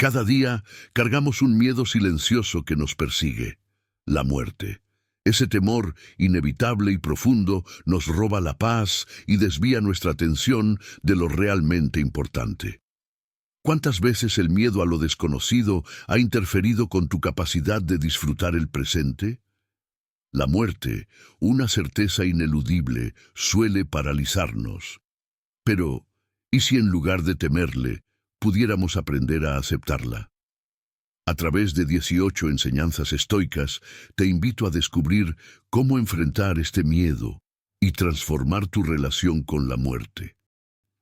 Cada día cargamos un miedo silencioso que nos persigue, la muerte. Ese temor inevitable y profundo nos roba la paz y desvía nuestra atención de lo realmente importante. ¿Cuántas veces el miedo a lo desconocido ha interferido con tu capacidad de disfrutar el presente? La muerte, una certeza ineludible, suele paralizarnos. Pero, ¿y si en lugar de temerle, pudiéramos aprender a aceptarla? A través de 18 enseñanzas estoicas, te invito a descubrir cómo enfrentar este miedo y transformar tu relación con la muerte.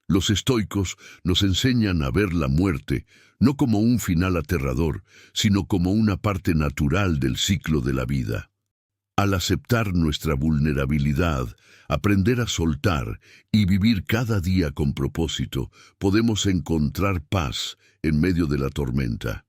Los estoicos nos enseñan a ver la muerte no como un final aterrador, sino como una parte natural del ciclo de la vida. Al aceptar nuestra vulnerabilidad, aprender a soltar y vivir cada día con propósito, podemos encontrar paz en medio de la tormenta.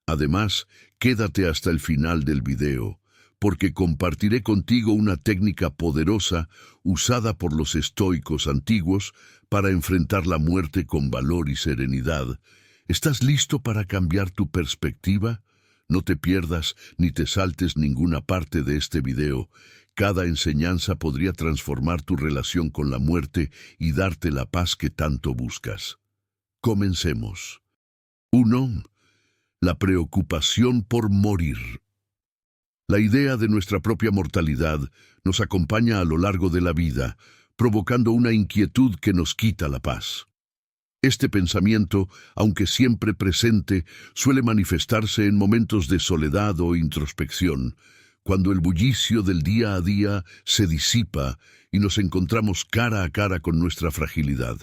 Además, quédate hasta el final del video, porque compartiré contigo una técnica poderosa usada por los estoicos antiguos para enfrentar la muerte con valor y serenidad. ¿Estás listo para cambiar tu perspectiva? No te pierdas ni te saltes ninguna parte de este video. Cada enseñanza podría transformar tu relación con la muerte y darte la paz que tanto buscas. Comencemos. 1. La preocupación por morir. La idea de nuestra propia mortalidad nos acompaña a lo largo de la vida, provocando una inquietud que nos quita la paz. Este pensamiento, aunque siempre presente, suele manifestarse en momentos de soledad o introspección, cuando el bullicio del día a día se disipa y nos encontramos cara a cara con nuestra fragilidad.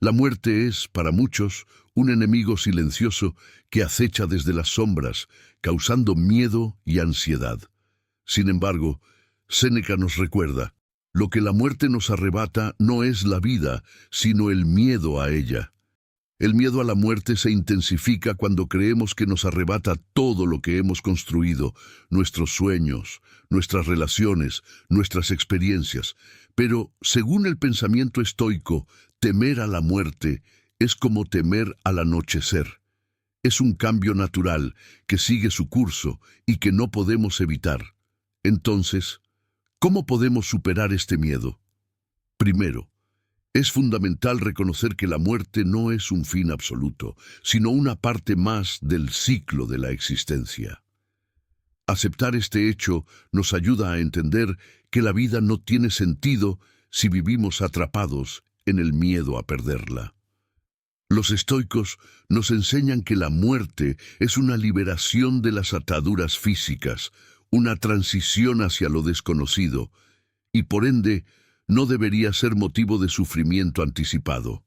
La muerte es, para muchos, un enemigo silencioso que acecha desde las sombras, causando miedo y ansiedad. Sin embargo, Séneca nos recuerda: lo que la muerte nos arrebata no es la vida, sino el miedo a ella. El miedo a la muerte se intensifica cuando creemos que nos arrebata todo lo que hemos construido, nuestros sueños, nuestras relaciones, nuestras experiencias. Pero, según el pensamiento estoico, temer a la muerte es como temer al anochecer. Es un cambio natural que sigue su curso y que no podemos evitar. Entonces, ¿cómo podemos superar este miedo? Primero, es fundamental reconocer que la muerte no es un fin absoluto, sino una parte más del ciclo de la existencia. Aceptar este hecho nos ayuda a entender que la vida no tiene sentido si vivimos atrapados en el miedo a perderla. Los estoicos nos enseñan que la muerte es una liberación de las ataduras físicas, una transición hacia lo desconocido, y por ende no debería ser motivo de sufrimiento anticipado.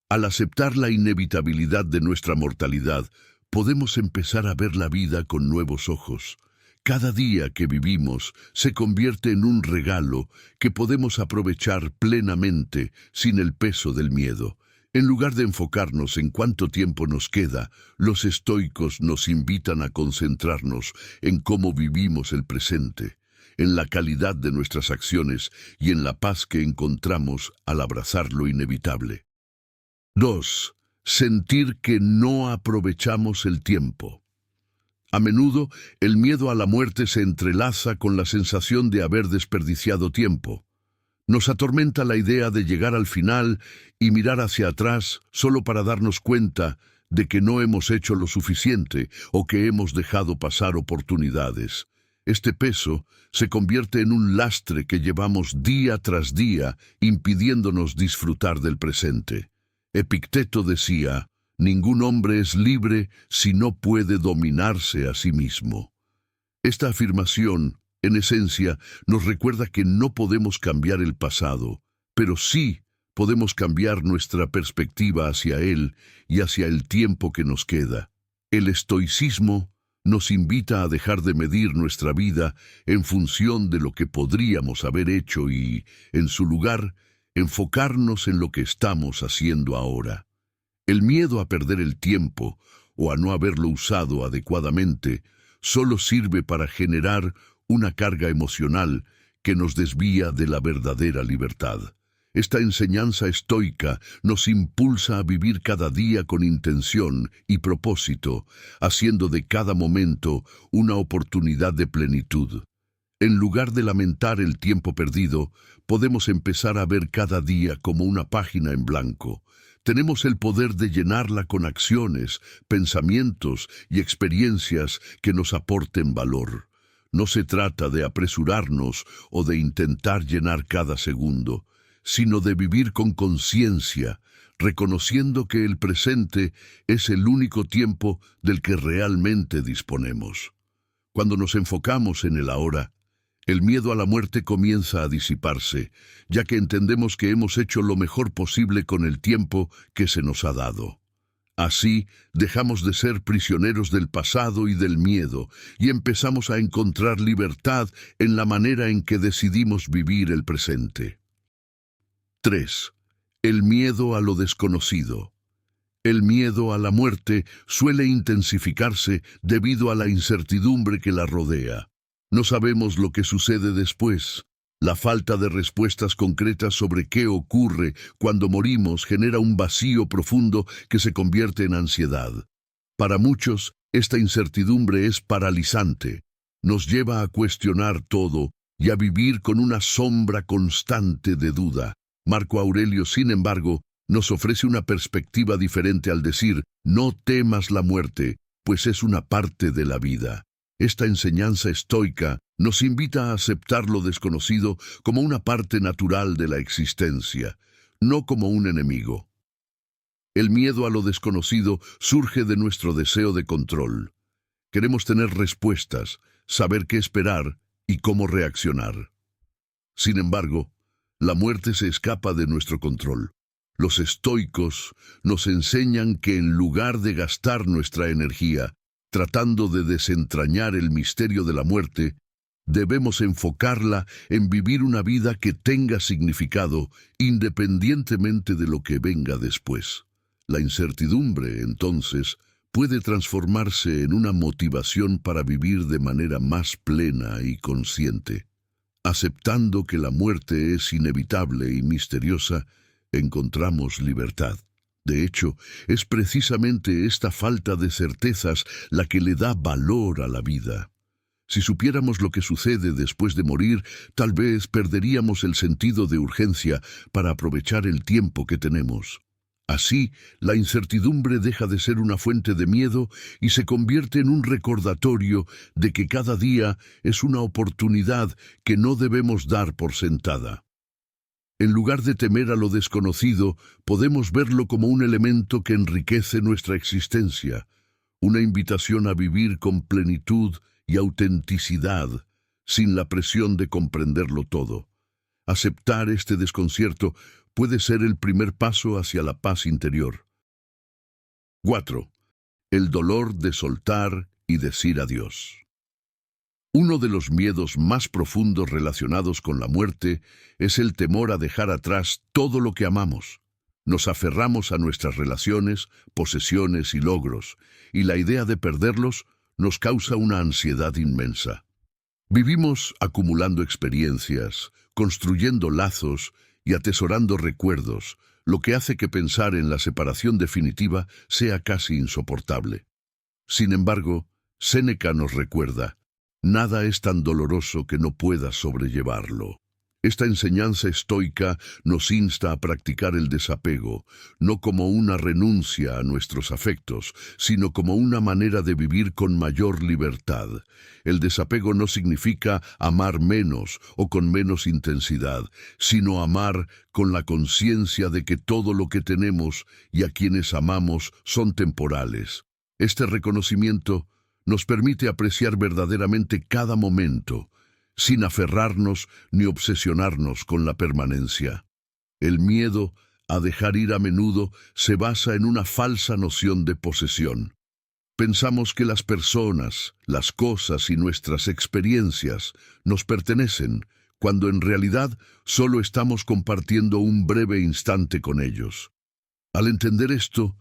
Al aceptar la inevitabilidad de nuestra mortalidad, podemos empezar a ver la vida con nuevos ojos. Cada día que vivimos se convierte en un regalo que podemos aprovechar plenamente sin el peso del miedo. En lugar de enfocarnos en cuánto tiempo nos queda, los estoicos nos invitan a concentrarnos en cómo vivimos el presente, en la calidad de nuestras acciones y en la paz que encontramos al abrazar lo inevitable. 2. Sentir que no aprovechamos el tiempo. A menudo, el miedo a la muerte se entrelaza con la sensación de haber desperdiciado tiempo. Nos atormenta la idea de llegar al final y mirar hacia atrás solo para darnos cuenta de que no hemos hecho lo suficiente o que hemos dejado pasar oportunidades. Este peso se convierte en un lastre que llevamos día tras día, impidiéndonos disfrutar del presente. Epicteto decía: ningún hombre es libre si no puede dominarse a sí mismo. Esta afirmación, en esencia, nos recuerda que no podemos cambiar el pasado, pero sí podemos cambiar nuestra perspectiva hacia él y hacia el tiempo que nos queda. El estoicismo nos invita a dejar de medir nuestra vida en función de lo que podríamos haber hecho y, en su lugar, enfocarnos en lo que estamos haciendo ahora. El miedo a perder el tiempo o a no haberlo usado adecuadamente solo sirve para generar una carga emocional que nos desvía de la verdadera libertad. Esta enseñanza estoica nos impulsa a vivir cada día con intención y propósito, haciendo de cada momento una oportunidad de plenitud. En lugar de lamentar el tiempo perdido, podemos empezar a ver cada día como una página en blanco. Tenemos el poder de llenarla con acciones, pensamientos y experiencias que nos aporten valor. No se trata de apresurarnos o de intentar llenar cada segundo, sino de vivir con conciencia, reconociendo que el presente es el único tiempo del que realmente disponemos. Cuando nos enfocamos en el ahora, el miedo a la muerte comienza a disiparse, ya que entendemos que hemos hecho lo mejor posible con el tiempo que se nos ha dado. Así, dejamos de ser prisioneros del pasado y del miedo, y empezamos a encontrar libertad en la manera en que decidimos vivir el presente. 3. El miedo a lo desconocido. El miedo a la muerte suele intensificarse debido a la incertidumbre que la rodea. No sabemos lo que sucede después. La falta de respuestas concretas sobre qué ocurre cuando morimos genera un vacío profundo que se convierte en ansiedad. Para muchos, esta incertidumbre es paralizante. Nos lleva a cuestionar todo y a vivir con una sombra constante de duda. Marco Aurelio, sin embargo, nos ofrece una perspectiva diferente al decir: no temas la muerte, pues es una parte de la vida. Esta enseñanza estoica nos invita a aceptar lo desconocido como una parte natural de la existencia, no como un enemigo. El miedo a lo desconocido surge de nuestro deseo de control. Queremos tener respuestas, saber qué esperar y cómo reaccionar. Sin embargo, la muerte se escapa de nuestro control. Los estoicos nos enseñan que en lugar de gastar nuestra energía tratando de desentrañar el misterio de la muerte, debemos enfocarla en vivir una vida que tenga significado independientemente de lo que venga después. La incertidumbre, entonces, puede transformarse en una motivación para vivir de manera más plena y consciente. Aceptando que la muerte es inevitable y misteriosa, encontramos libertad. De hecho, es precisamente esta falta de certezas la que le da valor a la vida. Si supiéramos lo que sucede después de morir, tal vez perderíamos el sentido de urgencia para aprovechar el tiempo que tenemos. Así, la incertidumbre deja de ser una fuente de miedo y se convierte en un recordatorio de que cada día es una oportunidad que no debemos dar por sentada. En lugar de temer a lo desconocido, podemos verlo como un elemento que enriquece nuestra existencia, una invitación a vivir con plenitud y autenticidad, sin la presión de comprenderlo todo. Aceptar este desconcierto puede ser el primer paso hacia la paz interior. 4. El dolor de soltar y decir adiós. Uno de los miedos más profundos relacionados con la muerte es el temor a dejar atrás todo lo que amamos. Nos aferramos a nuestras relaciones, posesiones y logros, y la idea de perderlos nos causa una ansiedad inmensa. Vivimos acumulando experiencias, construyendo lazos y atesorando recuerdos, lo que hace que pensar en la separación definitiva sea casi insoportable. Sin embargo, Séneca nos recuerda: nada es tan doloroso que no puedas sobrellevarlo. Esta enseñanza estoica nos insta a practicar el desapego, no como una renuncia a nuestros afectos, sino como una manera de vivir con mayor libertad. El desapego no significa amar menos o con menos intensidad, sino amar con la conciencia de que todo lo que tenemos y a quienes amamos son temporales. Este reconocimiento nos permite apreciar verdaderamente cada momento, sin aferrarnos ni obsesionarnos con la permanencia. El miedo a dejar ir a menudo se basa en una falsa noción de posesión. Pensamos que las personas, las cosas y nuestras experiencias nos pertenecen, cuando en realidad solo estamos compartiendo un breve instante con ellos. Al entender esto,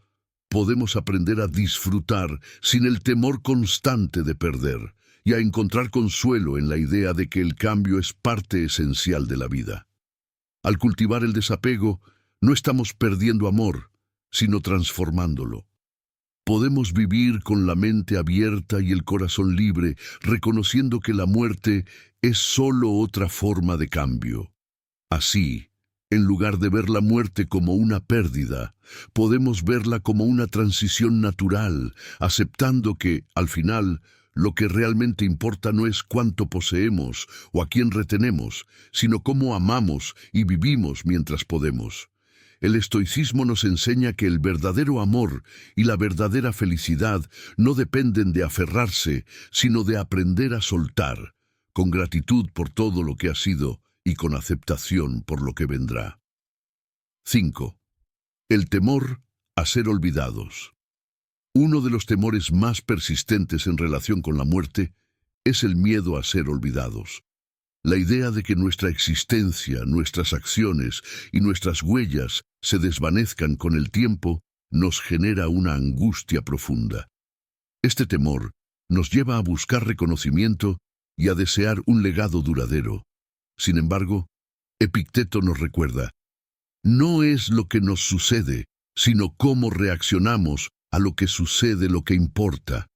podemos aprender a disfrutar sin el temor constante de perder y a encontrar consuelo en la idea de que el cambio es parte esencial de la vida. Al cultivar el desapego, no estamos perdiendo amor, sino transformándolo. Podemos vivir con la mente abierta y el corazón libre, reconociendo que la muerte es solo otra forma de cambio. Así, en lugar de ver la muerte como una pérdida, podemos verla como una transición natural, aceptando que, al final, lo que realmente importa no es cuánto poseemos o a quién retenemos, sino cómo amamos y vivimos mientras podemos. El estoicismo nos enseña que el verdadero amor y la verdadera felicidad no dependen de aferrarse, sino de aprender a soltar, con gratitud por todo lo que ha sido y con aceptación por lo que vendrá. 5. El temor a ser olvidados. Uno de los temores más persistentes en relación con la muerte es el miedo a ser olvidados. La idea de que nuestra existencia, nuestras acciones y nuestras huellas se desvanezcan con el tiempo nos genera una angustia profunda. Este temor nos lleva a buscar reconocimiento y a desear un legado duradero. Sin embargo, Epicteto nos recuerda, no es lo que nos sucede, sino cómo reaccionamos a lo que sucede lo que importa.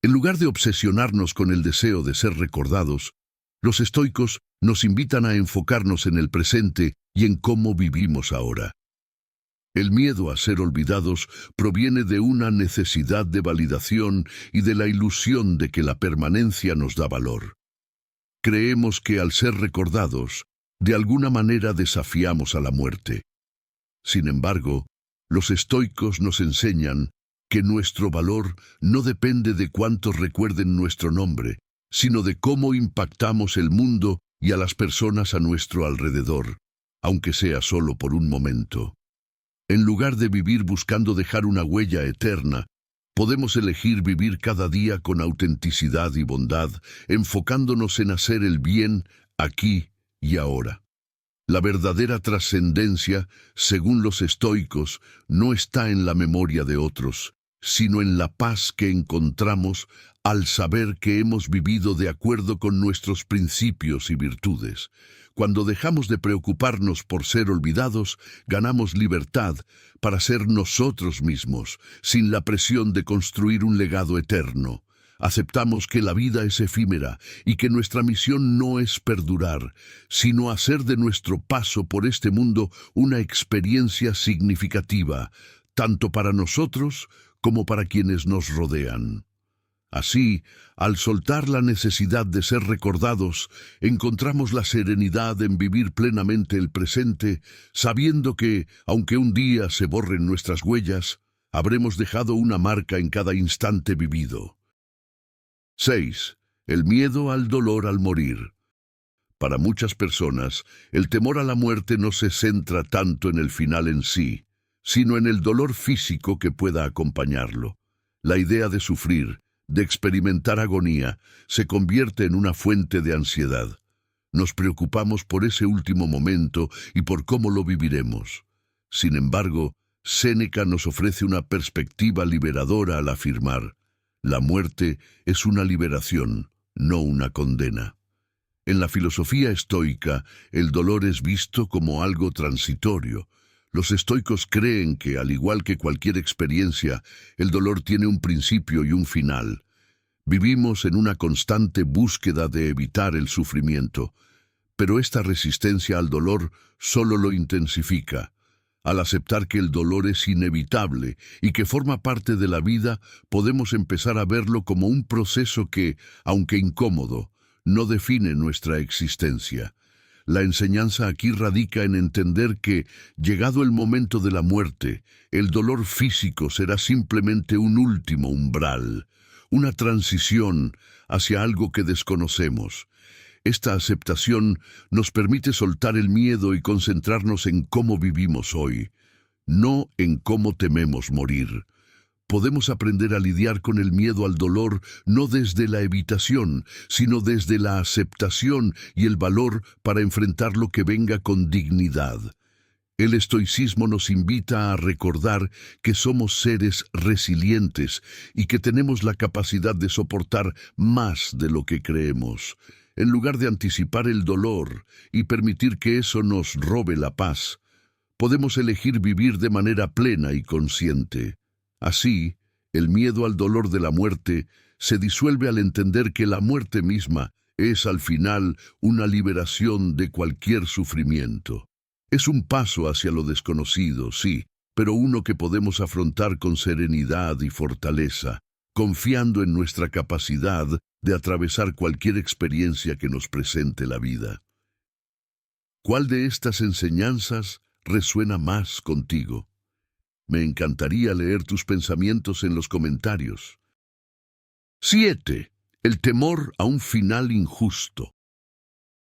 En lugar de obsesionarnos con el deseo de ser recordados, los estoicos nos invitan a enfocarnos en el presente y en cómo vivimos ahora. El miedo a ser olvidados proviene de una necesidad de validación y de la ilusión de que la permanencia nos da valor. Creemos que al ser recordados, de alguna manera desafiamos a la muerte. Sin embargo, los estoicos nos enseñan que nuestro valor no depende de cuántos recuerden nuestro nombre, sino de cómo impactamos el mundo y a las personas a nuestro alrededor, aunque sea solo por un momento. En lugar de vivir buscando dejar una huella eterna, podemos elegir vivir cada día con autenticidad y bondad, enfocándonos en hacer el bien aquí y ahora. La verdadera trascendencia, según los estoicos, no está en la memoria de otros, sino en la paz que encontramos al saber que hemos vivido de acuerdo con nuestros principios y virtudes. Cuando dejamos de preocuparnos por ser olvidados, ganamos libertad para ser nosotros mismos, sin la presión de construir un legado eterno. Aceptamos que la vida es efímera y que nuestra misión no es perdurar, sino hacer de nuestro paso por este mundo una experiencia significativa, tanto para nosotros como para quienes nos rodean. Así, al soltar la necesidad de ser recordados, encontramos la serenidad en vivir plenamente el presente, sabiendo que, aunque un día se borren nuestras huellas, habremos dejado una marca en cada instante vivido. 6. El miedo al dolor al morir. Para muchas personas, el temor a la muerte no se centra tanto en el final en sí, sino en el dolor físico que pueda acompañarlo. La idea de sufrir, de experimentar agonía, se convierte en una fuente de ansiedad. Nos preocupamos por ese último momento y por cómo lo viviremos. Sin embargo, Séneca nos ofrece una perspectiva liberadora al afirmar, la muerte es una liberación, no una condena. En la filosofía estoica, el dolor es visto como algo transitorio. Los estoicos creen que, al igual que cualquier experiencia, el dolor tiene un principio y un final. Vivimos en una constante búsqueda de evitar el sufrimiento, pero esta resistencia al dolor solo lo intensifica. Al aceptar que el dolor es inevitable y que forma parte de la vida, podemos empezar a verlo como un proceso que, aunque incómodo, no define nuestra existencia. La enseñanza aquí radica en entender que, llegado el momento de la muerte, el dolor físico será simplemente un último umbral, una transición hacia algo que desconocemos. Esta aceptación nos permite soltar el miedo y concentrarnos en cómo vivimos hoy, no en cómo tememos morir. Podemos aprender a lidiar con el miedo al dolor no desde la evitación, sino desde la aceptación y el valor para enfrentar lo que venga con dignidad. El estoicismo nos invita a recordar que somos seres resilientes y que tenemos la capacidad de soportar más de lo que creemos. en lugar de anticipar el dolor y permitir que eso nos robe la paz, podemos elegir vivir de manera plena y consciente. Así, el miedo al dolor de la muerte se disuelve al entender que la muerte misma es al final una liberación de cualquier sufrimiento. Es un paso hacia lo desconocido, sí, pero uno que podemos afrontar con serenidad y fortaleza, confiando en nuestra capacidad de atravesar cualquier experiencia que nos presente la vida. ¿Cuál de estas enseñanzas resuena más contigo? Me encantaría leer tus pensamientos en los comentarios. 7. El temor a un final injusto.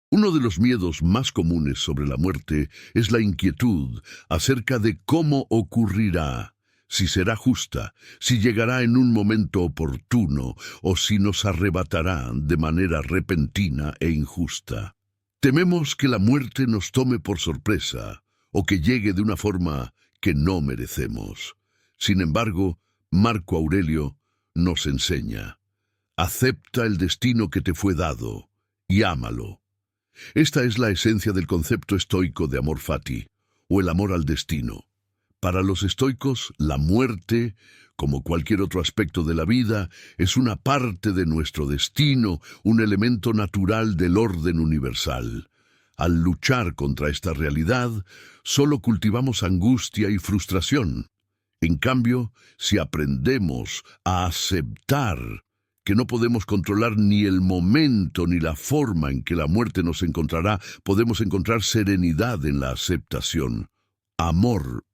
Uno de los miedos más comunes sobre la muerte es la inquietud acerca de cómo ocurrirá, si será justa, si llegará en un momento oportuno o si nos arrebatará de manera repentina e injusta. Tememos que la muerte nos tome por sorpresa o que llegue de una forma que no merecemos. Sin embargo, Marco Aurelio nos enseña: acepta el destino que te fue dado y ámalo. Esta es la esencia del concepto estoico de amor fati, o el amor al destino. Para los estoicos, la muerte, como cualquier otro aspecto de la vida, es una parte de nuestro destino, un elemento natural del orden universal. Al luchar contra esta realidad, solo cultivamos angustia y frustración. En cambio, si aprendemos a aceptar que no podemos controlar ni el momento ni la forma en que la muerte nos encontrará, podemos encontrar serenidad en la aceptación. Amor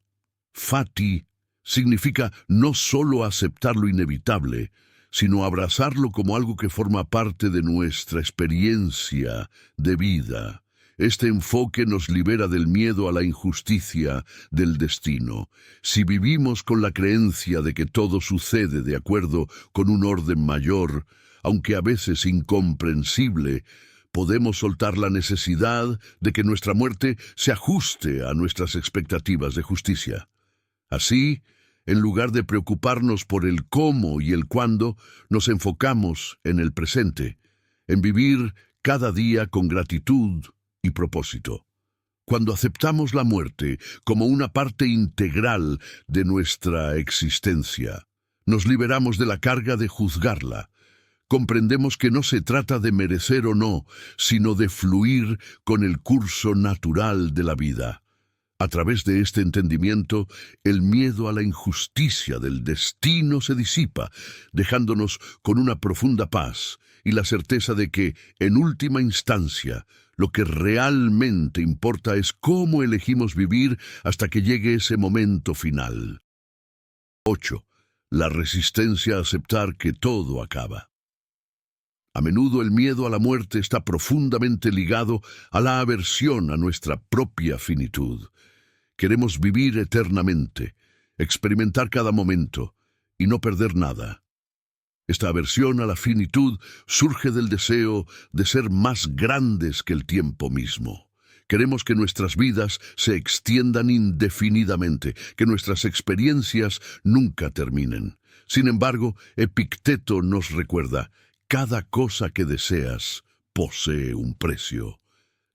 fati significa no solo aceptar lo inevitable, sino abrazarlo como algo que forma parte de nuestra experiencia de vida. Este enfoque nos libera del miedo a la injusticia del destino. Si vivimos con la creencia de que todo sucede de acuerdo con un orden mayor, aunque a veces incomprensible, podemos soltar la necesidad de que nuestra muerte se ajuste a nuestras expectativas de justicia. Así, en lugar de preocuparnos por el cómo y el cuándo, nos enfocamos en el presente, en vivir cada día con gratitud y propósito. Cuando aceptamos la muerte como una parte integral de nuestra existencia, nos liberamos de la carga de juzgarla. Comprendemos que no se trata de merecer o no, sino de fluir con el curso natural de la vida. A través de este entendimiento, el miedo a la injusticia del destino se disipa, dejándonos con una profunda paz y la certeza de que, en última instancia, lo que realmente importa es cómo elegimos vivir hasta que llegue ese momento final. 8. La resistencia a aceptar que todo acaba. A menudo el miedo a la muerte está profundamente ligado a la aversión a nuestra propia finitud. Queremos vivir eternamente, experimentar cada momento y no perder nada. Esta aversión a la finitud surge del deseo de ser más grandes que el tiempo mismo. Queremos que nuestras vidas se extiendan indefinidamente, que nuestras experiencias nunca terminen. Sin embargo, Epicteto nos recuerda: cada cosa que deseas posee un precio.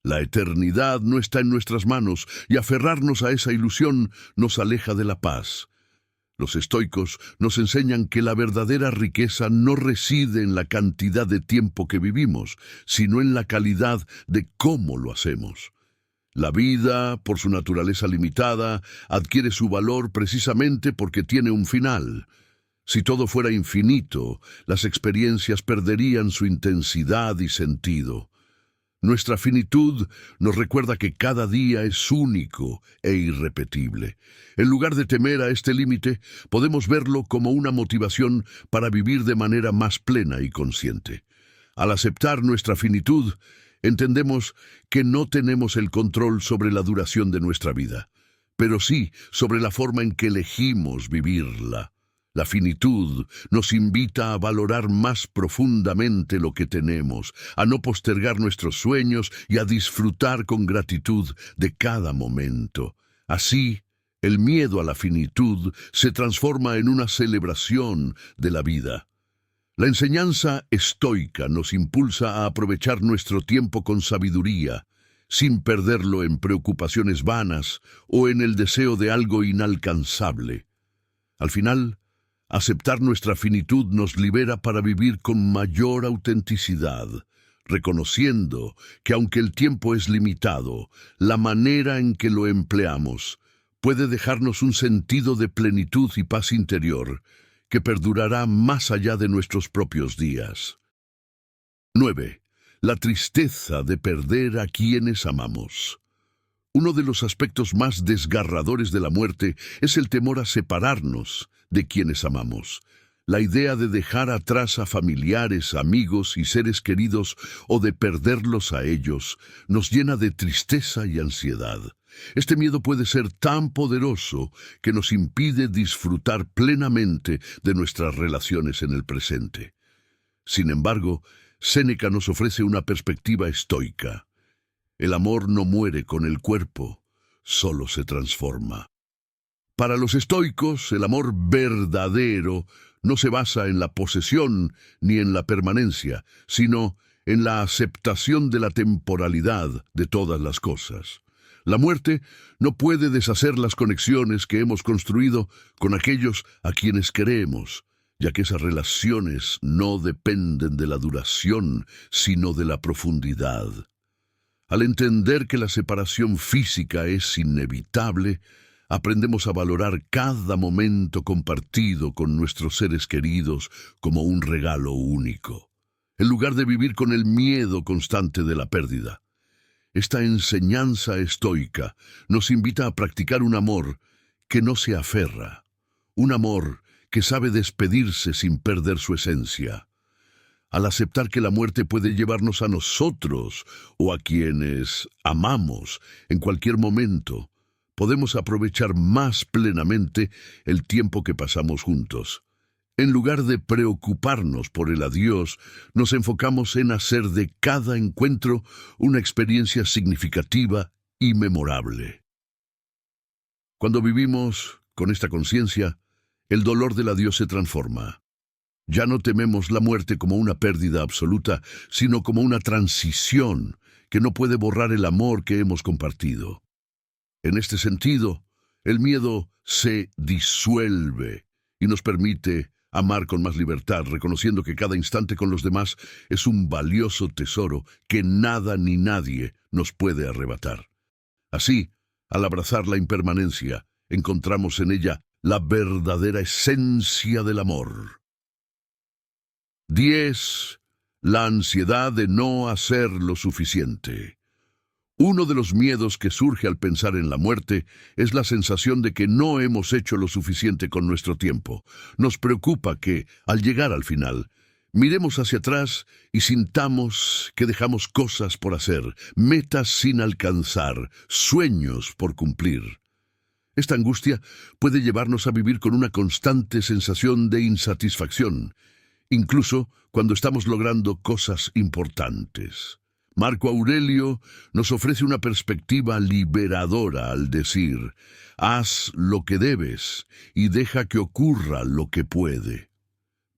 La eternidad no está en nuestras manos y aferrarnos a esa ilusión nos aleja de la paz. Los estoicos nos enseñan que la verdadera riqueza no reside en la cantidad de tiempo que vivimos, sino en la calidad de cómo lo hacemos. La vida, por su naturaleza limitada, adquiere su valor precisamente porque tiene un final. Si todo fuera infinito, las experiencias perderían su intensidad y sentido. Nuestra finitud nos recuerda que cada día es único e irrepetible. En lugar de temer a este límite, podemos verlo como una motivación para vivir de manera más plena y consciente. Al aceptar nuestra finitud, entendemos que no tenemos el control sobre la duración de nuestra vida, pero sí sobre la forma en que elegimos vivirla. La finitud nos invita a valorar más profundamente lo que tenemos, a no postergar nuestros sueños y a disfrutar con gratitud de cada momento. Así, el miedo a la finitud se transforma en una celebración de la vida. La enseñanza estoica nos impulsa a aprovechar nuestro tiempo con sabiduría, sin perderlo en preocupaciones vanas o en el deseo de algo inalcanzable. Al final, aceptar nuestra finitud nos libera para vivir con mayor autenticidad, reconociendo que aunque el tiempo es limitado, la manera en que lo empleamos puede dejarnos un sentido de plenitud y paz interior que perdurará más allá de nuestros propios días. 9. La tristeza de perder a quienes amamos. Uno de los aspectos más desgarradores de la muerte es el temor a separarnos de quienes amamos. La idea de dejar atrás a familiares, amigos y seres queridos o de perderlos a ellos nos llena de tristeza y ansiedad. Este miedo puede ser tan poderoso que nos impide disfrutar plenamente de nuestras relaciones en el presente. Sin embargo, Séneca nos ofrece una perspectiva estoica. El amor no muere con el cuerpo, solo se transforma. Para los estoicos, el amor verdadero no se basa en la posesión ni en la permanencia, sino en la aceptación de la temporalidad de todas las cosas. La muerte no puede deshacer las conexiones que hemos construido con aquellos a quienes queremos, ya que esas relaciones no dependen de la duración, sino de la profundidad. Al entender que la separación física es inevitable, aprendemos a valorar cada momento compartido con nuestros seres queridos como un regalo único, en lugar de vivir con el miedo constante de la pérdida. Esta enseñanza estoica nos invita a practicar un amor que no se aferra, un amor que sabe despedirse sin perder su esencia. Al aceptar que la muerte puede llevarnos a nosotros o a quienes amamos en cualquier momento, podemos aprovechar más plenamente el tiempo que pasamos juntos. En lugar de preocuparnos por el adiós, nos enfocamos en hacer de cada encuentro una experiencia significativa y memorable. Cuando vivimos con esta conciencia, el dolor del adiós se transforma. Ya no tememos la muerte como una pérdida absoluta, sino como una transición que no puede borrar el amor que hemos compartido. En este sentido, el miedo se disuelve y nos permite amar con más libertad, reconociendo que cada instante con los demás es un valioso tesoro que nada ni nadie nos puede arrebatar. Así, al abrazar la impermanencia, encontramos en ella la verdadera esencia del amor. 10. La ansiedad de no hacer lo suficiente. Uno de los miedos que surge al pensar en la muerte es la sensación de que no hemos hecho lo suficiente con nuestro tiempo. Nos preocupa que, al llegar al final, miremos hacia atrás y sintamos que dejamos cosas por hacer, metas sin alcanzar, sueños por cumplir. Esta angustia puede llevarnos a vivir con una constante sensación de insatisfacción, incluso cuando estamos logrando cosas importantes. Marco Aurelio nos ofrece una perspectiva liberadora al decir: haz lo que debes y deja que ocurra lo que puede.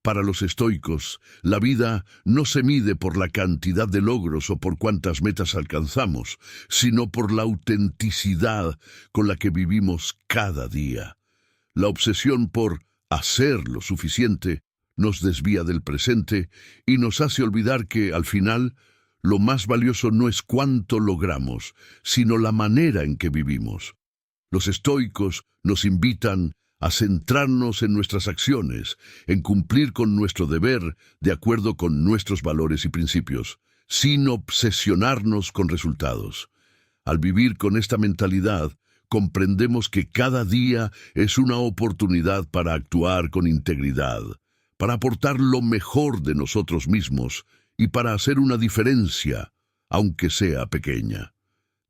Para los estoicos, la vida no se mide por la cantidad de logros o por cuántas metas alcanzamos, sino por la autenticidad con la que vivimos cada día. La obsesión por hacer lo suficiente nos desvía del presente y nos hace olvidar que, al final, lo más valioso no es cuánto logramos, sino la manera en que vivimos. Los estoicos nos invitan a centrarnos en nuestras acciones, en cumplir con nuestro deber de acuerdo con nuestros valores y principios, sin obsesionarnos con resultados. Al vivir con esta mentalidad, comprendemos que cada día es una oportunidad para actuar con integridad, para aportar lo mejor de nosotros mismos y para hacer una diferencia, aunque sea pequeña.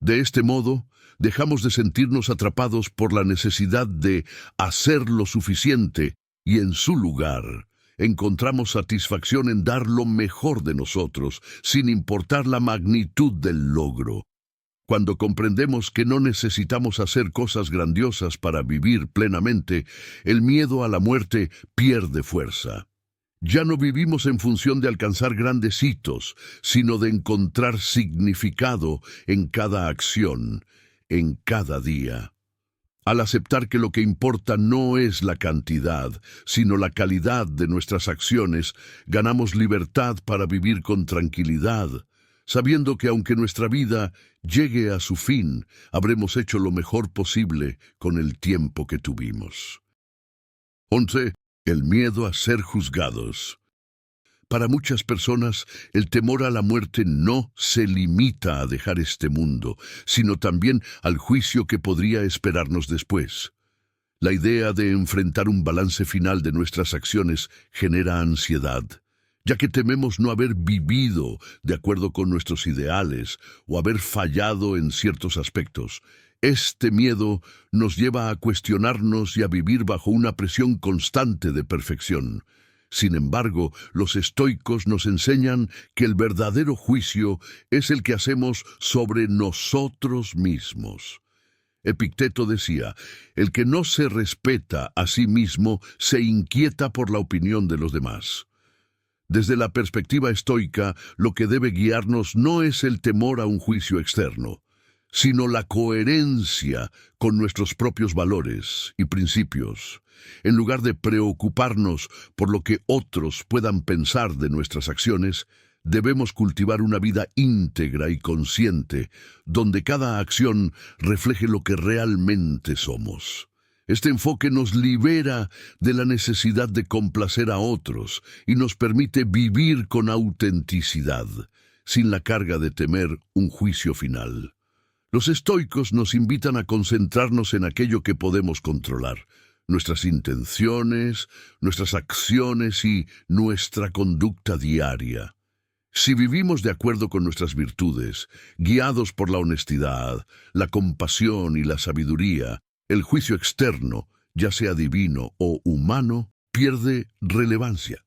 De este modo, dejamos de sentirnos atrapados por la necesidad de hacer lo suficiente y, en su lugar, encontramos satisfacción en dar lo mejor de nosotros, sin importar la magnitud del logro. Cuando comprendemos que no necesitamos hacer cosas grandiosas para vivir plenamente, el miedo a la muerte pierde fuerza. Ya no vivimos en función de alcanzar grandes hitos, sino de encontrar significado en cada acción, en cada día. Al aceptar que lo que importa no es la cantidad, sino la calidad de nuestras acciones, ganamos libertad para vivir con tranquilidad, sabiendo que aunque nuestra vida llegue a su fin, habremos hecho lo mejor posible con el tiempo que tuvimos. 11. El miedo a ser juzgados. Para muchas personas, el temor a la muerte no se limita a dejar este mundo, sino también al juicio que podría esperarnos después. La idea de enfrentar un balance final de nuestras acciones genera ansiedad, ya que tememos no haber vivido de acuerdo con nuestros ideales o haber fallado en ciertos aspectos. Este miedo nos lleva a cuestionarnos y a vivir bajo una presión constante de perfección. Sin embargo, los estoicos nos enseñan que el verdadero juicio es el que hacemos sobre nosotros mismos. Epicteto decía, el que no se respeta a sí mismo se inquieta por la opinión de los demás. Desde la perspectiva estoica, lo que debe guiarnos no es el temor a un juicio externo, sino la coherencia con nuestros propios valores y principios. En lugar de preocuparnos por lo que otros puedan pensar de nuestras acciones, debemos cultivar una vida íntegra y consciente, donde cada acción refleje lo que realmente somos. Este enfoque nos libera de la necesidad de complacer a otros y nos permite vivir con autenticidad, sin la carga de temer un juicio final. Los estoicos nos invitan a concentrarnos en aquello que podemos controlar, nuestras intenciones, nuestras acciones y nuestra conducta diaria. Si vivimos de acuerdo con nuestras virtudes, guiados por la honestidad, la compasión y la sabiduría, el juicio externo, ya sea divino o humano, pierde relevancia.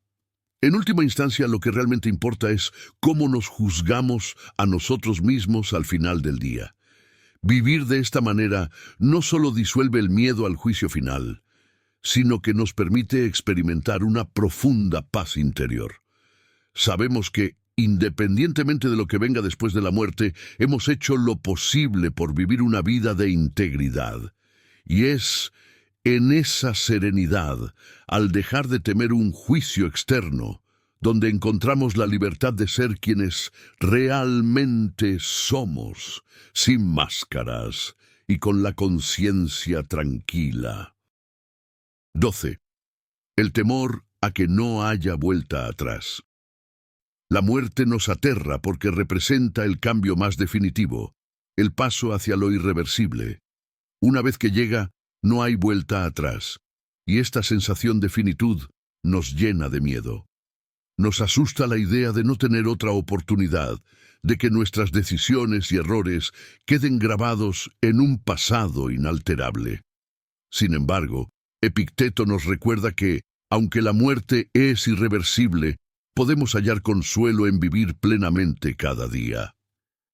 En última instancia, lo que realmente importa es cómo nos juzgamos a nosotros mismos al final del día. Vivir de esta manera no solo disuelve el miedo al juicio final, sino que nos permite experimentar una profunda paz interior. Sabemos que, independientemente de lo que venga después de la muerte, hemos hecho lo posible por vivir una vida de integridad. Y es en esa serenidad, al dejar de temer un juicio externo, donde encontramos la libertad de ser quienes realmente somos, sin máscaras y con la conciencia tranquila. 12. El temor a que no haya vuelta atrás. La muerte nos aterra porque representa el cambio más definitivo, el paso hacia lo irreversible. Una vez que llega, no hay vuelta atrás, y esta sensación de finitud nos llena de miedo. Nos asusta la idea de no tener otra oportunidad, de que nuestras decisiones y errores queden grabados en un pasado inalterable. Sin embargo, Epicteto nos recuerda que, aunque la muerte es irreversible, podemos hallar consuelo en vivir plenamente cada día.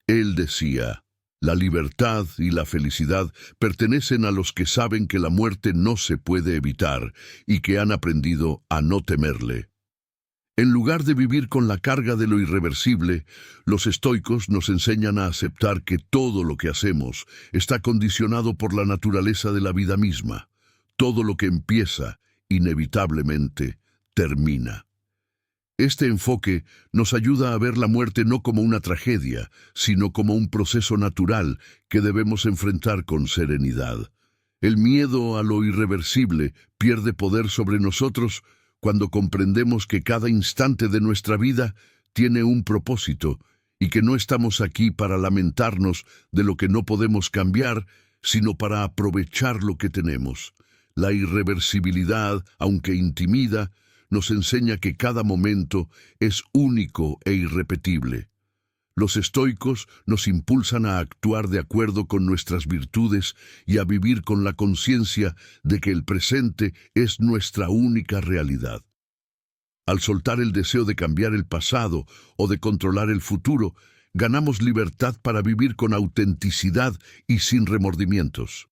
Él decía, la libertad y la felicidad pertenecen a los que saben que la muerte no se puede evitar y que han aprendido a no temerle. En lugar de vivir con la carga de lo irreversible, los estoicos nos enseñan a aceptar que todo lo que hacemos está condicionado por la naturaleza de la vida misma. Todo lo que empieza, inevitablemente, termina. Este enfoque nos ayuda a ver la muerte no como una tragedia, sino como un proceso natural que debemos enfrentar con serenidad. El miedo a lo irreversible pierde poder sobre nosotros cuando comprendemos que cada instante de nuestra vida tiene un propósito y que no estamos aquí para lamentarnos de lo que no podemos cambiar, sino para aprovechar lo que tenemos. La irreversibilidad, aunque intimida, nos enseña que cada momento es único e irrepetible. Los estoicos nos impulsan a actuar de acuerdo con nuestras virtudes y a vivir con la conciencia de que el presente es nuestra única realidad. Al soltar el deseo de cambiar el pasado o de controlar el futuro, ganamos libertad para vivir con autenticidad y sin remordimientos.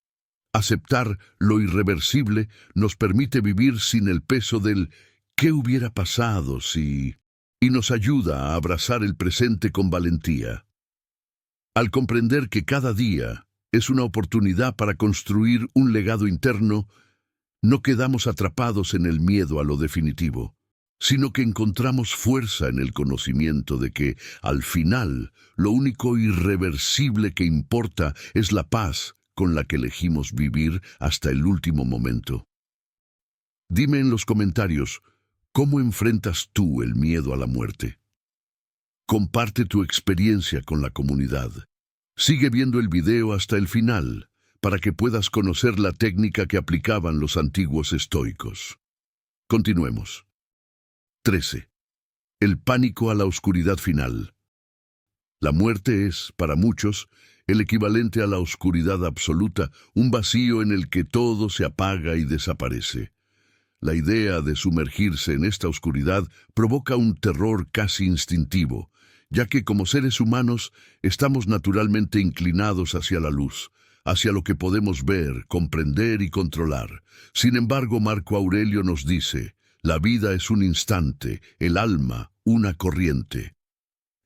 Aceptar lo irreversible nos permite vivir sin el peso del ¿Qué hubiera pasado si...? Y nos ayuda a abrazar el presente con valentía. Al comprender que cada día es una oportunidad para construir un legado interno, no quedamos atrapados en el miedo a lo definitivo, sino que encontramos fuerza en el conocimiento de que, al final, lo único irreversible que importa es la paz con la que elegimos vivir hasta el último momento. Dime en los comentarios, ¿cómo enfrentas tú el miedo a la muerte? Comparte tu experiencia con la comunidad. Sigue viendo el video hasta el final, para que puedas conocer la técnica que aplicaban los antiguos estoicos. Continuemos. 13. El pánico a la oscuridad final. La muerte es, para muchos, el equivalente a la oscuridad absoluta, un vacío en el que todo se apaga y desaparece. La idea de sumergirse en esta oscuridad provoca un terror casi instintivo, ya que como seres humanos estamos naturalmente inclinados hacia la luz, hacia lo que podemos ver, comprender y controlar. Sin embargo, Marco Aurelio nos dice, la vida es un instante, el alma una corriente.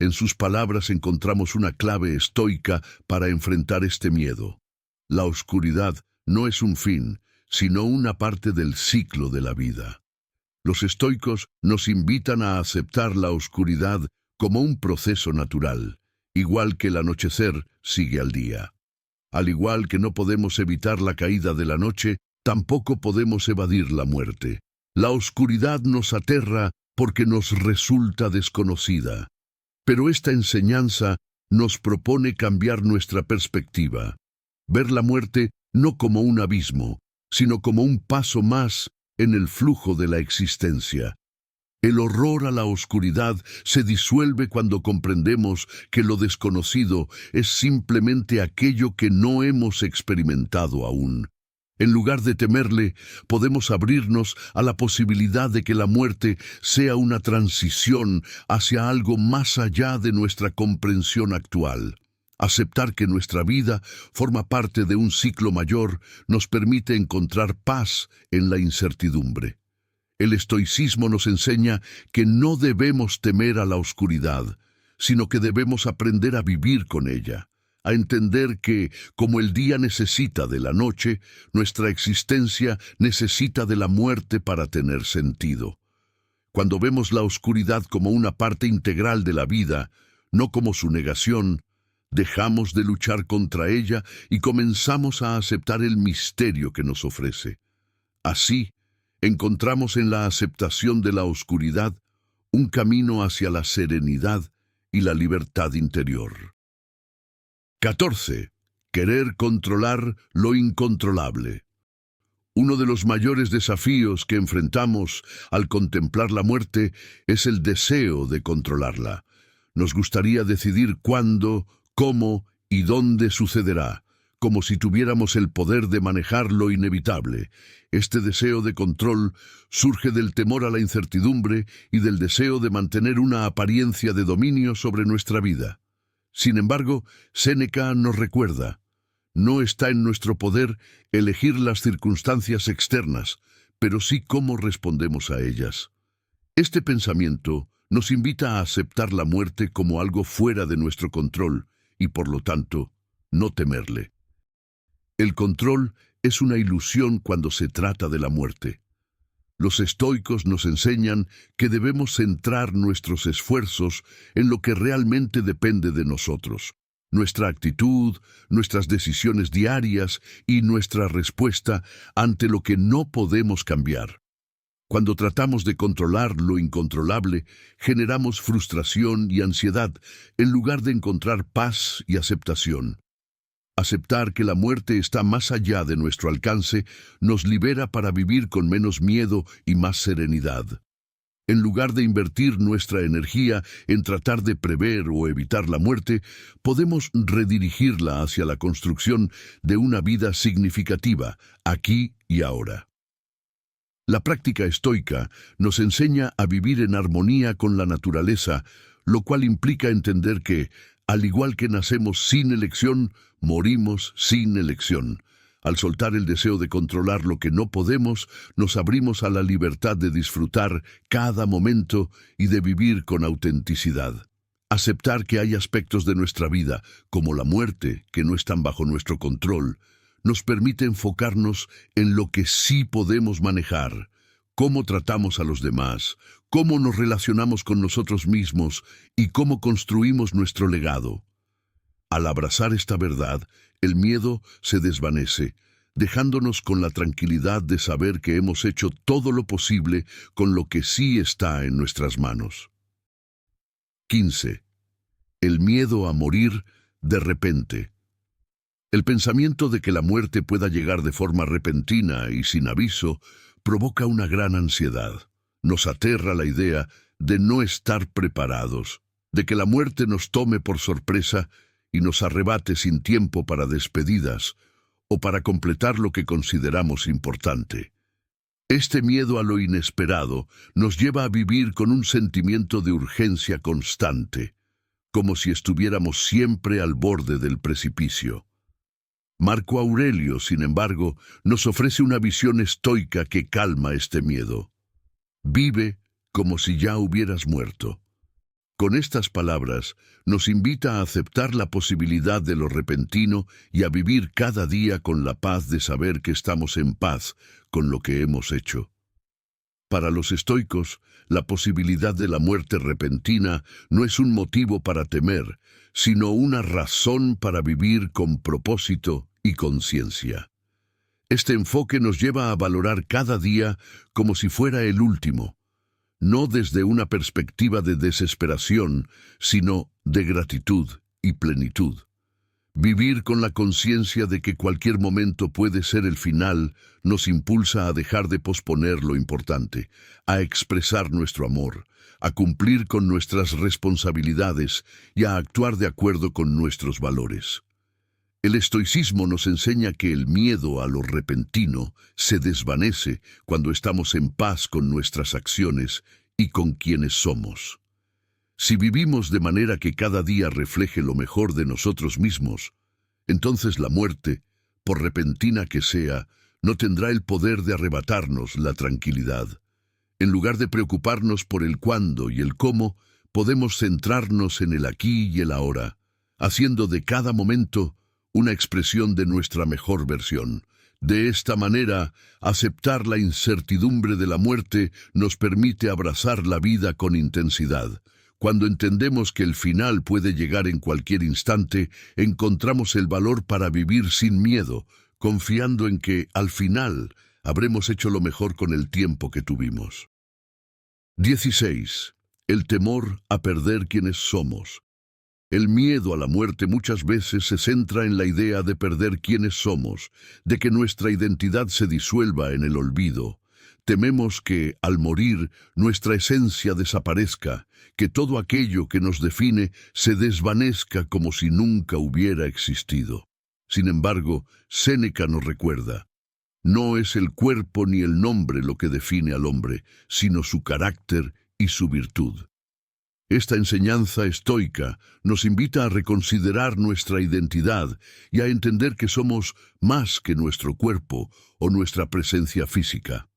En sus palabras encontramos una clave estoica para enfrentar este miedo. La oscuridad no es un fin, sino una parte del ciclo de la vida. Los estoicos nos invitan a aceptar la oscuridad como un proceso natural, igual que el anochecer sigue al día. Al igual que no podemos evitar la caída de la noche, tampoco podemos evadir la muerte. La oscuridad nos aterra porque nos resulta desconocida. Pero esta enseñanza nos propone cambiar nuestra perspectiva, ver la muerte no como un abismo, sino como un paso más en el flujo de la existencia. El horror a la oscuridad se disuelve cuando comprendemos que lo desconocido es simplemente aquello que no hemos experimentado aún. En lugar de temerle, podemos abrirnos a la posibilidad de que la muerte sea una transición hacia algo más allá de nuestra comprensión actual. Aceptar que nuestra vida forma parte de un ciclo mayor nos permite encontrar paz en la incertidumbre. El estoicismo nos enseña que no debemos temer a la oscuridad, sino que debemos aprender a vivir con ella, a entender que, como el día necesita de la noche, nuestra existencia necesita de la muerte para tener sentido. Cuando vemos la oscuridad como una parte integral de la vida, no como su negación, dejamos de luchar contra ella y comenzamos a aceptar el misterio que nos ofrece. Así, encontramos en la aceptación de la oscuridad un camino hacia la serenidad y la libertad interior. 14. Querer controlar lo incontrolable. Uno de los mayores desafíos que enfrentamos al contemplar la muerte es el deseo de controlarla. Nos gustaría decidir cuándo, cómo y dónde sucederá, como si tuviéramos el poder de manejar lo inevitable. Este deseo de control surge del temor a la incertidumbre y del deseo de mantener una apariencia de dominio sobre nuestra vida. Sin embargo, Séneca nos recuerda, no está en nuestro poder elegir las circunstancias externas, pero sí cómo respondemos a ellas. Este pensamiento nos invita a aceptar la muerte como algo fuera de nuestro control y, por lo tanto, no temerle. El control es una ilusión cuando se trata de la muerte. Los estoicos nos enseñan que debemos centrar nuestros esfuerzos en lo que realmente depende de nosotros, nuestra actitud, nuestras decisiones diarias y nuestra respuesta ante lo que no podemos cambiar. Cuando tratamos de controlar lo incontrolable, generamos frustración y ansiedad en lugar de encontrar paz y aceptación. Aceptar que la muerte está más allá de nuestro alcance nos libera para vivir con menos miedo y más serenidad. En lugar de invertir nuestra energía en tratar de prever o evitar la muerte, podemos redirigirla hacia la construcción de una vida significativa, aquí y ahora. La práctica estoica nos enseña a vivir en armonía con la naturaleza, lo cual implica entender que, al igual que nacemos sin elección, morimos sin elección. Al soltar el deseo de controlar lo que no podemos, nos abrimos a la libertad de disfrutar cada momento y de vivir con autenticidad. Aceptar que hay aspectos de nuestra vida, como la muerte, que no están bajo nuestro control, nos permite enfocarnos en lo que sí podemos manejar, cómo tratamos a los demás, cómo nos relacionamos con nosotros mismos y cómo construimos nuestro legado. Al abrazar esta verdad, el miedo se desvanece, dejándonos con la tranquilidad de saber que hemos hecho todo lo posible con lo que sí está en nuestras manos. 15. El miedo a morir de repente. El pensamiento de que la muerte pueda llegar de forma repentina y sin aviso provoca una gran ansiedad. Nos aterra la idea de no estar preparados, de que la muerte nos tome por sorpresa y nos arrebate sin tiempo para despedidas o para completar lo que consideramos importante. Este miedo a lo inesperado nos lleva a vivir con un sentimiento de urgencia constante, como si estuviéramos siempre al borde del precipicio. Marco Aurelio, sin embargo, nos ofrece una visión estoica que calma este miedo. Vive como si ya hubieras muerto. Con estas palabras, nos invita a aceptar la posibilidad de lo repentino y a vivir cada día con la paz de saber que estamos en paz con lo que hemos hecho. Para los estoicos, la posibilidad de la muerte repentina no es un motivo para temer, sino una razón para vivir con propósito y conciencia. Este enfoque nos lleva a valorar cada día como si fuera el último, no desde una perspectiva de desesperación, sino de gratitud y plenitud. Vivir con la conciencia de que cualquier momento puede ser el final nos impulsa a dejar de posponer lo importante, a expresar nuestro amor, a cumplir con nuestras responsabilidades y a actuar de acuerdo con nuestros valores. El estoicismo nos enseña que el miedo a lo repentino se desvanece cuando estamos en paz con nuestras acciones y con quienes somos. Si vivimos de manera que cada día refleje lo mejor de nosotros mismos, entonces la muerte, por repentina que sea, no tendrá el poder de arrebatarnos la tranquilidad. En lugar de preocuparnos por el cuándo y el cómo, podemos centrarnos en el aquí y el ahora, haciendo de cada momento una expresión de nuestra mejor versión. De esta manera, aceptar la incertidumbre de la muerte nos permite abrazar la vida con intensidad. Cuando entendemos que el final puede llegar en cualquier instante, encontramos el valor para vivir sin miedo, confiando en que, al final, habremos hecho lo mejor con el tiempo que tuvimos. 16. El temor a perder quienes somos. El miedo a la muerte muchas veces se centra en la idea de perder quienes somos, de que nuestra identidad se disuelva en el olvido. Tememos que, al morir, nuestra esencia desaparezca, que todo aquello que nos define se desvanezca como si nunca hubiera existido. Sin embargo, Séneca nos recuerda: no es el cuerpo ni el nombre lo que define al hombre, sino su carácter y su virtud. Esta enseñanza estoica nos invita a reconsiderar nuestra identidad y a entender que somos más que nuestro cuerpo o nuestra presencia física.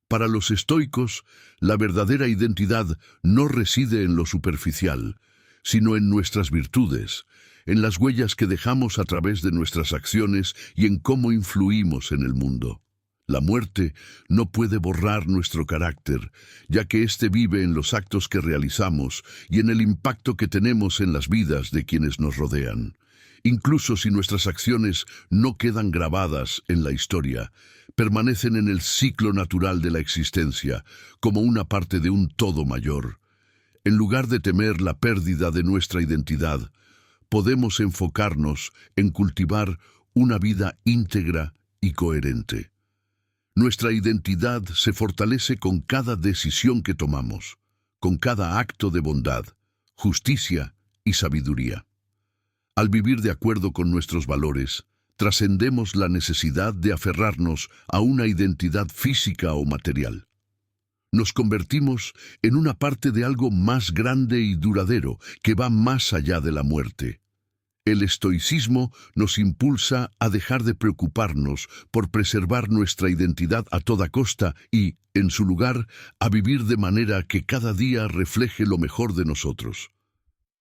Para los estoicos, la verdadera identidad no reside en lo superficial, sino en nuestras virtudes, en las huellas que dejamos a través de nuestras acciones y en cómo influimos en el mundo. La muerte no puede borrar nuestro carácter, ya que éste vive en los actos que realizamos y en el impacto que tenemos en las vidas de quienes nos rodean. Incluso si nuestras acciones no quedan grabadas en la historia, permanecen en el ciclo natural de la existencia, como una parte de un todo mayor. En lugar de temer la pérdida de nuestra identidad, podemos enfocarnos en cultivar una vida íntegra y coherente. Nuestra identidad se fortalece con cada decisión que tomamos, con cada acto de bondad, justicia y sabiduría. Al vivir de acuerdo con nuestros valores, trascendemos la necesidad de aferrarnos a una identidad física o material. Nos convertimos en una parte de algo más grande y duradero que va más allá de la muerte. El estoicismo nos impulsa a dejar de preocuparnos por preservar nuestra identidad a toda costa y, en su lugar, a vivir de manera que cada día refleje lo mejor de nosotros.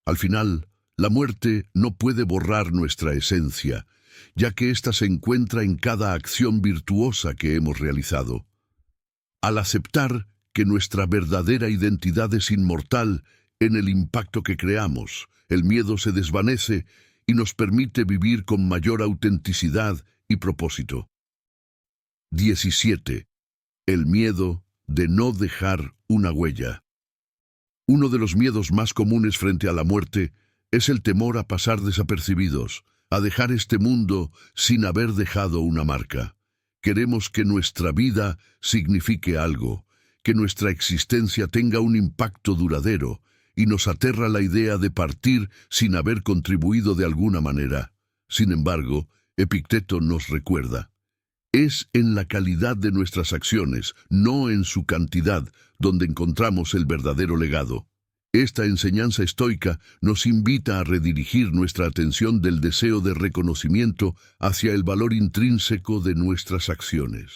Al final, la muerte no puede borrar nuestra esencia, ya que ésta se encuentra en cada acción virtuosa que hemos realizado. Al aceptar que nuestra verdadera identidad es inmortal en el impacto que creamos, el miedo se desvanece y nos permite vivir con mayor autenticidad y propósito. 17. El miedo de no dejar una huella. Uno de los miedos más comunes frente a la muerte es el temor a pasar desapercibidos, a dejar este mundo sin haber dejado una marca. Queremos que nuestra vida signifique algo, que nuestra existencia tenga un impacto duradero, y nos aterra la idea de partir sin haber contribuido de alguna manera. Sin embargo, Epicteto nos recuerda: es en la calidad de nuestras acciones, no en su cantidad, donde encontramos el verdadero legado. Esta enseñanza estoica nos invita a redirigir nuestra atención del deseo de reconocimiento hacia el valor intrínseco de nuestras acciones.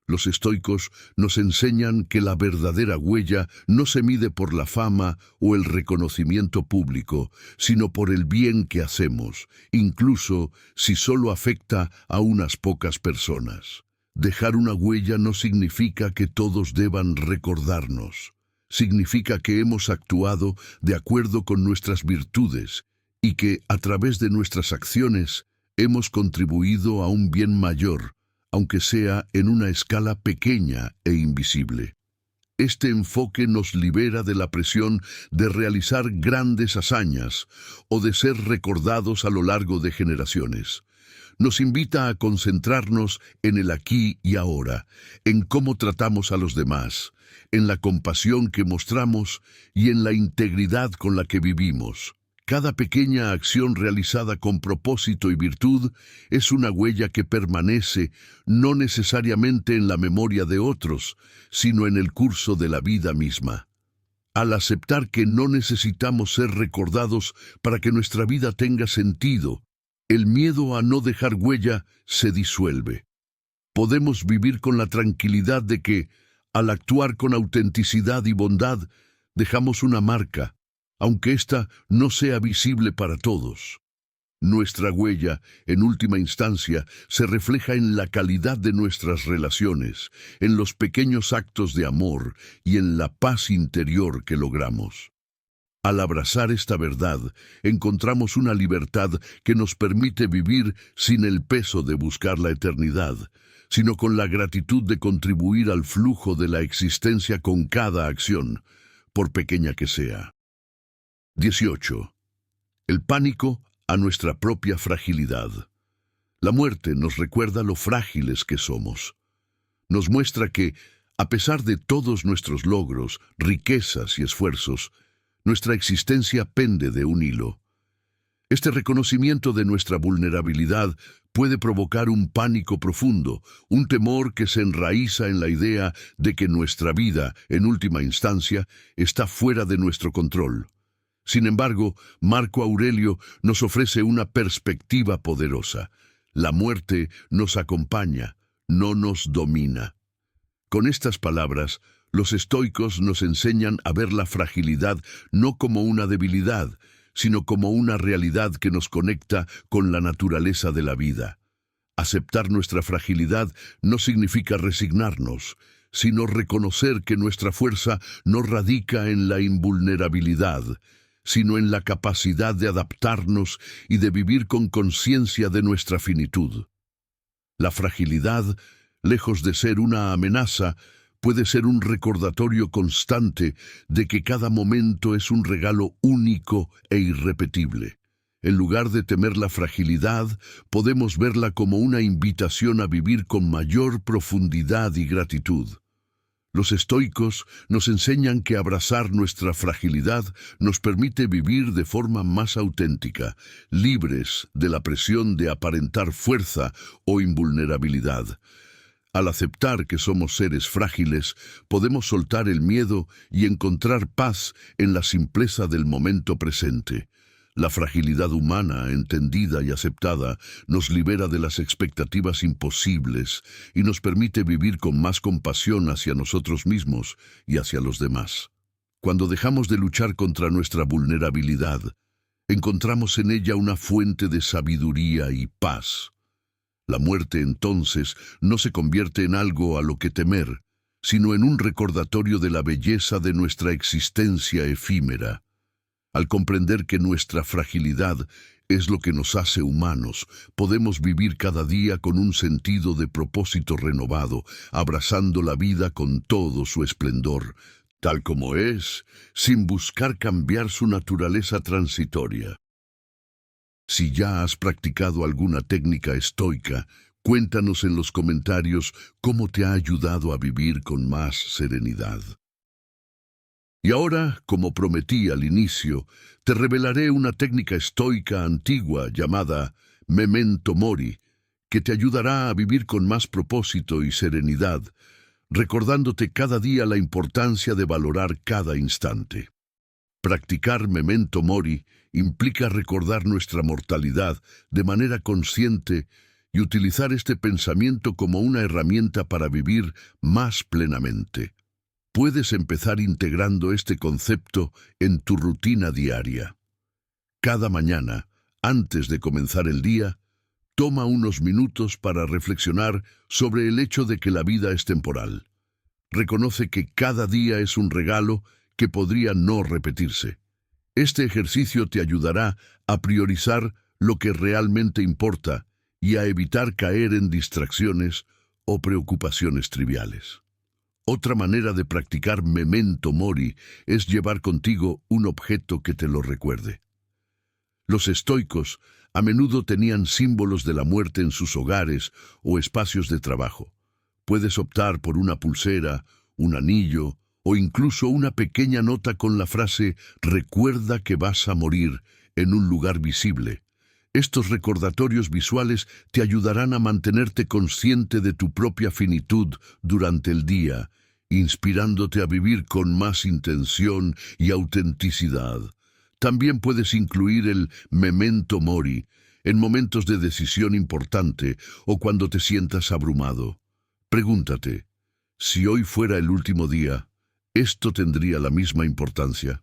Los estoicos nos enseñan que la verdadera huella no se mide por la fama o el reconocimiento público, sino por el bien que hacemos, incluso si solo afecta a unas pocas personas. Dejar una huella no significa que todos deban recordarnos. Significa que hemos actuado de acuerdo con nuestras virtudes y que, a través de nuestras acciones, hemos contribuido a un bien mayor, aunque sea en una escala pequeña e invisible. Este enfoque nos libera de la presión de realizar grandes hazañas o de ser recordados a lo largo de generaciones. Nos invita a concentrarnos en el aquí y ahora, en cómo tratamos a los demás, en la compasión que mostramos y en la integridad con la que vivimos. Cada pequeña acción realizada con propósito y virtud es una huella que permanece no necesariamente en la memoria de otros, sino en el curso de la vida misma. Al aceptar que no necesitamos ser recordados para que nuestra vida tenga sentido, el miedo a no dejar huella se disuelve. Podemos vivir con la tranquilidad de que, al actuar con autenticidad y bondad, dejamos una marca, aunque ésta no sea visible para todos. Nuestra huella, en última instancia, se refleja en la calidad de nuestras relaciones, en los pequeños actos de amor y en la paz interior que logramos. Al abrazar esta verdad, encontramos una libertad que nos permite vivir sin el peso de buscar la eternidad, sino con la gratitud de contribuir al flujo de la existencia con cada acción, por pequeña que sea. 18. El pánico a nuestra propia fragilidad. La muerte nos recuerda lo frágiles que somos. Nos muestra que, a pesar de todos nuestros logros, riquezas y esfuerzos, nuestra existencia pende de un hilo. Este reconocimiento de nuestra vulnerabilidad puede provocar un pánico profundo, un temor que se enraiza en la idea de que nuestra vida, en última instancia, está fuera de nuestro control. Sin embargo, Marco Aurelio nos ofrece una perspectiva poderosa. La muerte nos acompaña, no nos domina. Con estas palabras, los estoicos nos enseñan a ver la fragilidad no como una debilidad, sino como una realidad que nos conecta con la naturaleza de la vida. Aceptar nuestra fragilidad no significa resignarnos, sino reconocer que nuestra fuerza no radica en la invulnerabilidad, sino en la capacidad de adaptarnos y de vivir con conciencia de nuestra finitud. La fragilidad, lejos de ser una amenaza, puede ser un recordatorio constante de que cada momento es un regalo único e irrepetible. En lugar de temer la fragilidad, podemos verla como una invitación a vivir con mayor profundidad y gratitud. Los estoicos nos enseñan que abrazar nuestra fragilidad nos permite vivir de forma más auténtica, libres de la presión de aparentar fuerza o invulnerabilidad. Al aceptar que somos seres frágiles, podemos soltar el miedo y encontrar paz en la simpleza del momento presente. La fragilidad humana, entendida y aceptada, nos libera de las expectativas imposibles y nos permite vivir con más compasión hacia nosotros mismos y hacia los demás. Cuando dejamos de luchar contra nuestra vulnerabilidad, encontramos en ella una fuente de sabiduría y paz. La muerte, entonces, no se convierte en algo a lo que temer, sino en un recordatorio de la belleza de nuestra existencia efímera. Al comprender que nuestra fragilidad es lo que nos hace humanos, podemos vivir cada día con un sentido de propósito renovado, abrazando la vida con todo su esplendor, tal como es, sin buscar cambiar su naturaleza transitoria. Si ya has practicado alguna técnica estoica, cuéntanos en los comentarios cómo te ha ayudado a vivir con más serenidad. Y ahora, como prometí al inicio, te revelaré una técnica estoica antigua llamada Memento Mori, que te ayudará a vivir con más propósito y serenidad, recordándote cada día la importancia de valorar cada instante. Practicar Memento Mori implica recordar nuestra mortalidad de manera consciente y utilizar este pensamiento como una herramienta para vivir más plenamente. Puedes empezar integrando este concepto en tu rutina diaria. Cada mañana, antes de comenzar el día, toma unos minutos para reflexionar sobre el hecho de que la vida es temporal. Reconoce que cada día es un regalo que podría no repetirse. Este ejercicio te ayudará a priorizar lo que realmente importa y a evitar caer en distracciones o preocupaciones triviales. Otra manera de practicar Memento Mori es llevar contigo un objeto que te lo recuerde. Los estoicos a menudo tenían símbolos de la muerte en sus hogares o espacios de trabajo. Puedes optar por una pulsera, un anillo o incluso una pequeña nota con la frase «Recuerda que vas a morir» en un lugar visible. Estos recordatorios visuales te ayudarán a mantenerte consciente de tu propia finitud durante el día, inspirándote a vivir con más intención y autenticidad. También puedes incluir el Memento Mori en momentos de decisión importante o cuando te sientas abrumado. Pregúntate, si hoy fuera el último día, ¿esto tendría la misma importancia?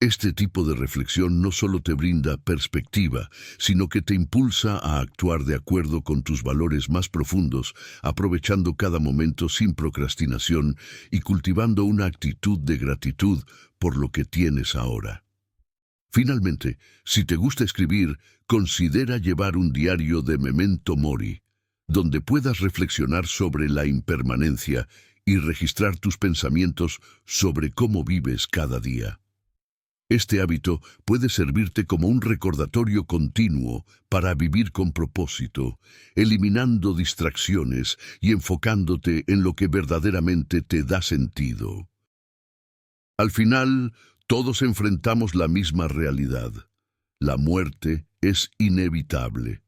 Este tipo de reflexión no solo te brinda perspectiva, sino que te impulsa a actuar de acuerdo con tus valores más profundos, aprovechando cada momento sin procrastinación y cultivando una actitud de gratitud por lo que tienes ahora. Finalmente, si te gusta escribir, considera llevar un diario de Memento Mori, donde puedas reflexionar sobre la impermanencia y registrar tus pensamientos sobre cómo vives cada día. Este hábito puede servirte como un recordatorio continuo para vivir con propósito, eliminando distracciones y enfocándote en lo que verdaderamente te da sentido. Al final, todos enfrentamos la misma realidad. La muerte es inevitable.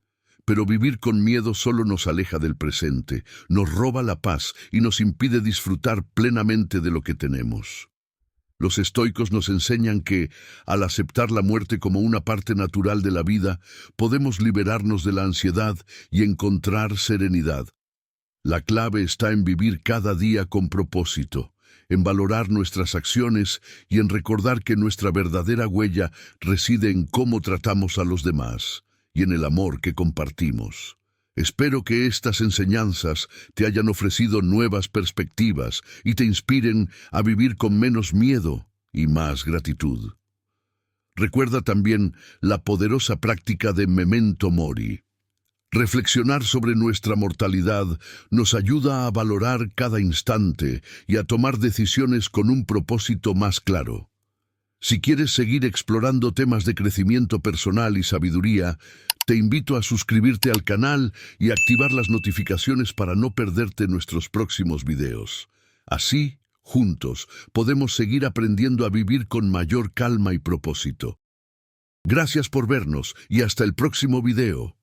Pero vivir con miedo solo nos aleja del presente, nos roba la paz y nos impide disfrutar plenamente de lo que tenemos. Los estoicos nos enseñan que, al aceptar la muerte como una parte natural de la vida, podemos liberarnos de la ansiedad y encontrar serenidad. La clave está en vivir cada día con propósito, en valorar nuestras acciones y en recordar que nuestra verdadera huella reside en cómo tratamos a los demás y en el amor que compartimos. Espero que estas enseñanzas te hayan ofrecido nuevas perspectivas y te inspiren a vivir con menos miedo y más gratitud. Recuerda también la poderosa práctica de Memento Mori. Reflexionar sobre nuestra mortalidad nos ayuda a valorar cada instante y a tomar decisiones con un propósito más claro. Si quieres seguir explorando temas de crecimiento personal y sabiduría, te invito a suscribirte al canal y activar las notificaciones para no perderte nuestros próximos videos. Así, juntos, podemos seguir aprendiendo a vivir con mayor calma y propósito. Gracias por vernos y hasta el próximo video.